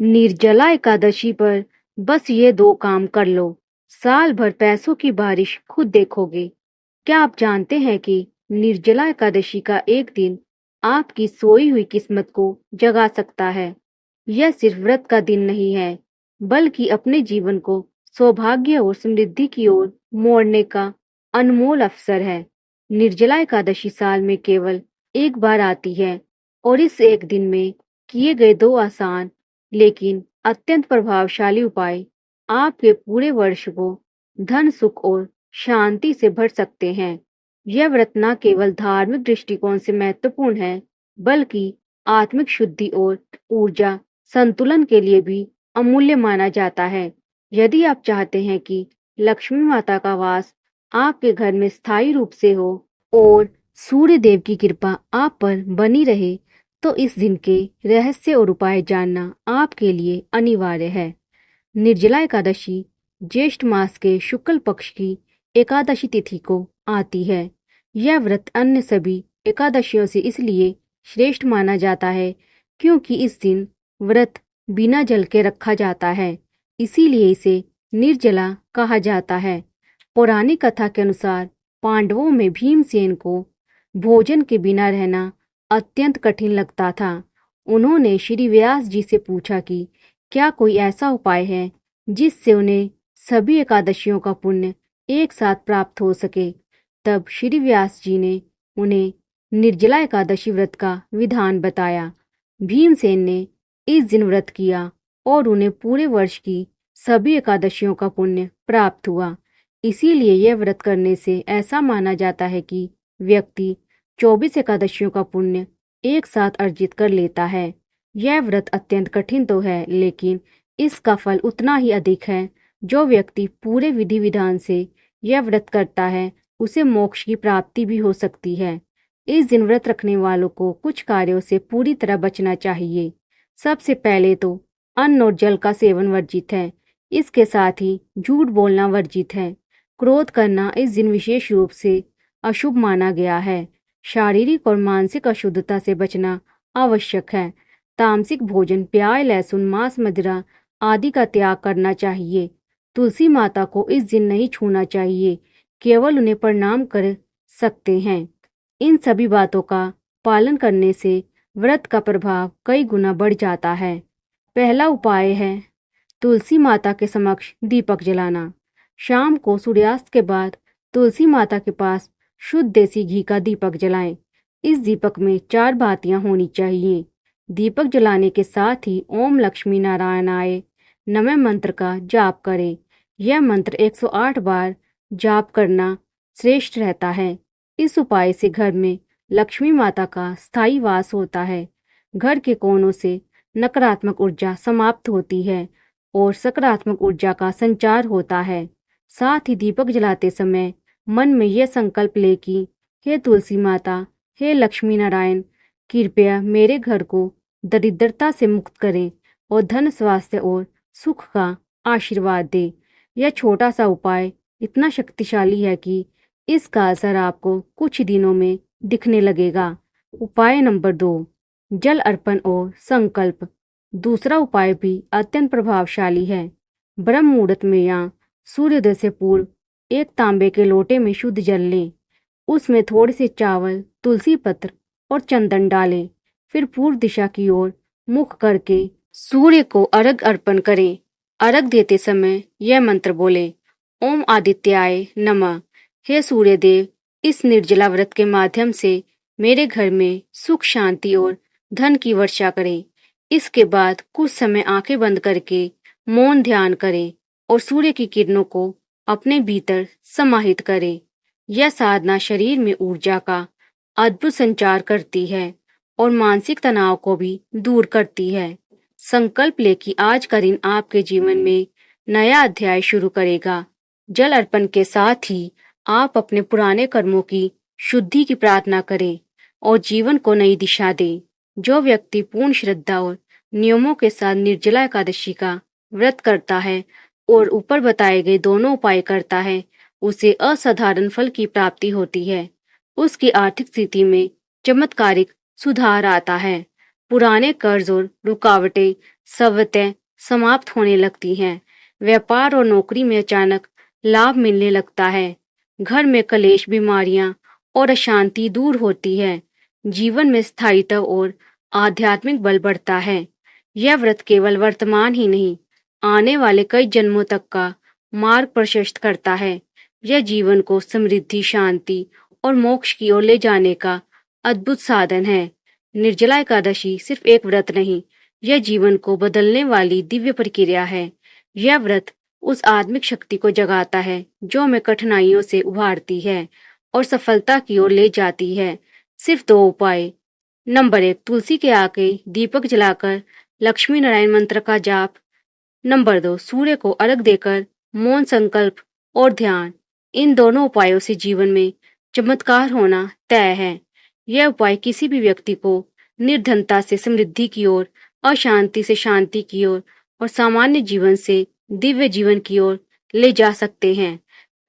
निर्जला एकादशी पर बस ये 2 काम कर लो, साल भर पैसों की बारिश खुद देखोगे। क्या आप जानते हैं कि निर्जला एकादशी का एक दिन आपकी सोई हुई किस्मत को जगा सकता है? यह सिर्फ व्रत का दिन नहीं है, बल्कि अपने जीवन को सौभाग्य और समृद्धि की ओर मोड़ने का अनमोल अवसर है। निर्जला एकादशी साल में केवल एक बार आती है और इस एक दिन में किए गए 2 आसान लेकिन अत्यंत प्रभावशाली उपाय आपके पूरे वर्ष को धन, सुख और शांति से भर सकते हैं। यह व्रत न केवल धार्मिक दृष्टिकोण से महत्वपूर्ण है, बल्कि आत्मिक शुद्धि और ऊर्जा संतुलन के लिए भी अमूल्य माना जाता है। यदि आप चाहते हैं कि लक्ष्मी माता का वास आपके घर में स्थायी रूप से हो और सूर्य देव की कृपा आप पर बनी रहे, तो इस दिन के रहस्य और उपाय जानना आपके लिए अनिवार्य है। निर्जला एकादशी ज्येष्ठ मास के शुक्ल पक्ष की एकादशी तिथि को आती है। यह व्रत अन्य सभी एकादशियों से इसलिए श्रेष्ठ माना जाता है क्योंकि इस दिन व्रत बिना जल के रखा जाता है, इसीलिए इसे निर्जला कहा जाता है। पौराणिक कथा के अनुसार पांडवों में भीमसेन को भोजन के बिना रहना अत्यंत कठिन लगता था। उन्होंने श्री व्यास जी से पूछा कि क्या कोई ऐसा उपाय है जिससे उन्हें सभी एकादशियों का पुण्य एक साथ प्राप्त हो सके। तब श्री व्यास जी ने उन्हें निर्जला एकादशी व्रत का विधान बताया। भीमसेन ने इस दिन व्रत किया और उन्हें पूरे वर्ष की सभी एकादशियों का पुण्य प्राप्त हुआ। इसीलिए यह व्रत करने से ऐसा माना जाता है कि व्यक्ति 24 एकादशियों का पुण्य एक साथ अर्जित कर लेता है। यह व्रत अत्यंत कठिन तो है, लेकिन इसका फल उतना ही अधिक है। जो व्यक्ति पूरे विधि विधान से यह व्रत करता है, उसे मोक्ष की प्राप्ति भी हो सकती है। इस दिन व्रत रखने वालों को कुछ कार्यों से पूरी तरह बचना चाहिए। सबसे पहले तो अन्न और जल का सेवन वर्जित है। इसके साथ ही झूठ बोलना वर्जित है। क्रोध करना इस दिन विशेष रूप से अशुभ माना गया है। शारीरिक और मानसिक अशुद्धता से बचना आवश्यक है। तामसिक भोजन, प्याज, लहसुन, मांस, मदिरा आदि का त्याग करना चाहिए। तुलसी माता को इस दिन नहीं छूना चाहिए, केवल उन्हें प्रणाम कर सकते हैं। इन सभी बातों का पालन करने से व्रत का प्रभाव कई गुना बढ़ जाता है। पहला उपाय है तुलसी माता के समक्ष दीपक जलाना। शाम को सूर्यास्त के बाद तुलसी माता के पास शुद्ध देसी घी का दीपक जलाएं। इस दीपक में 4 बातियां होनी चाहिए। दीपक जलाने के साथ ही ओम लक्ष्मी नारायणाय नमः मंत्र का जाप करें। यह मंत्र 108 बार जाप करना श्रेष्ठ रहता है। इस उपाय से घर में लक्ष्मी माता का स्थायी वास होता है। घर के कोनों से नकारात्मक ऊर्जा समाप्त होती है और सकारात्मक ऊर्जा का संचार होता है। साथ ही दीपक जलाते समय मन में यह संकल्प ले कि हे तुलसी माता, हे लक्ष्मी नारायण, कृपया मेरे घर को दरिद्रता से मुक्त करें और धन, स्वास्थ्य और सुख का आशीर्वाद दे। यह छोटा सा उपाय इतना शक्तिशाली है कि इसका असर आपको कुछ दिनों में दिखने लगेगा। उपाय नंबर 2, जल अर्पण और संकल्प। दूसरा उपाय भी अत्यंत प्रभावशाली है। ब्रह्म मुहूर्त में या सूर्योदय से पूर्व एक तांबे के लोटे में शुद्ध जल लें। उसमें थोड़े से चावल, तुलसी पत्र और चंदन डालें। फिर पूर्व दिशा की ओर मुख करके सूर्य को अर्घ्य अर्पण करें। अर्घ्य देते समय यह मंत्र बोले, ओम आदित्याय नमः। हे सूर्य देव, इस निर्जला व्रत के माध्यम से मेरे घर में सुख, शांति और धन की वर्षा करें। इसके बाद कुछ समय आंखें बंद करके मौन ध्यान करें और सूर्य की किरणों को अपने भीतर समाहित करें। यह साधना शरीर में ऊर्जा का अद्भुत संचार करती है और मानसिक तनाव को भी दूर करती है। संकल्प ले कि आज का दिन आपके जीवन में नया अध्याय शुरू करेगा। जल अर्पण के साथ ही आप अपने पुराने कर्मों की शुद्धि की प्रार्थना करें और जीवन को नई दिशा दें। जो व्यक्ति पूर्ण श्रद्धा और नियमों के साथ निर्जला एकादशी का व्रत करता है और ऊपर बताए गए दोनों उपाय करता है, उसे असाधारण फल की प्राप्ति होती है। उसकी आर्थिक स्थिति में चमत्कारिक सुधार आता है। पुराने कर्ज और रुकावटें स्वतः समाप्त होने लगती हैं। व्यापार और नौकरी में अचानक लाभ मिलने लगता है। घर में कलेश, बीमारियां और अशांति दूर होती है। जीवन में स्थायित्व और आध्यात्मिक बल बढ़ता है। यह व्रत केवल वर्तमान ही नहीं, आने वाले कई जन्मों तक का मार्ग प्रशस्त करता है। यह जीवन को समृद्धि, शांति और मोक्ष की ओर ले जाने का अद्भुत साधन है। निर्जला एकादशी सिर्फ एक व्रत नहीं, यह जीवन को बदलने वाली दिव्य प्रक्रिया है। यह व्रत उस आत्मिक शक्ति को जगाता है जो हमें कठिनाइयों से उभारती है और सफलता की ओर ले जाती है। सिर्फ 2 उपाय। नंबर 1, तुलसी के आगे दीपक जलाकर लक्ष्मी नारायण मंत्र का जाप। नंबर 2, सूर्य को अर्घ देकर मौन संकल्प और ध्यान। इन दोनों उपायों से जीवन में चमत्कार होना तय है। यह उपाय किसी भी व्यक्ति को निर्धनता से समृद्धि की ओर, अशांति से शांति की ओर और सामान्य जीवन से दिव्य जीवन की ओर ले जा सकते हैं।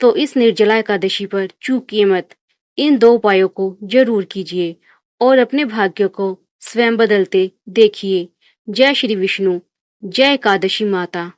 तो इस निर्जला एकादशी पर चूकिए मत। इन 2 उपायों को जरूर कीजिए और अपने भाग्य को स्वयं बदलते देखिए। जय श्री विष्णु, जय एकादशी माता।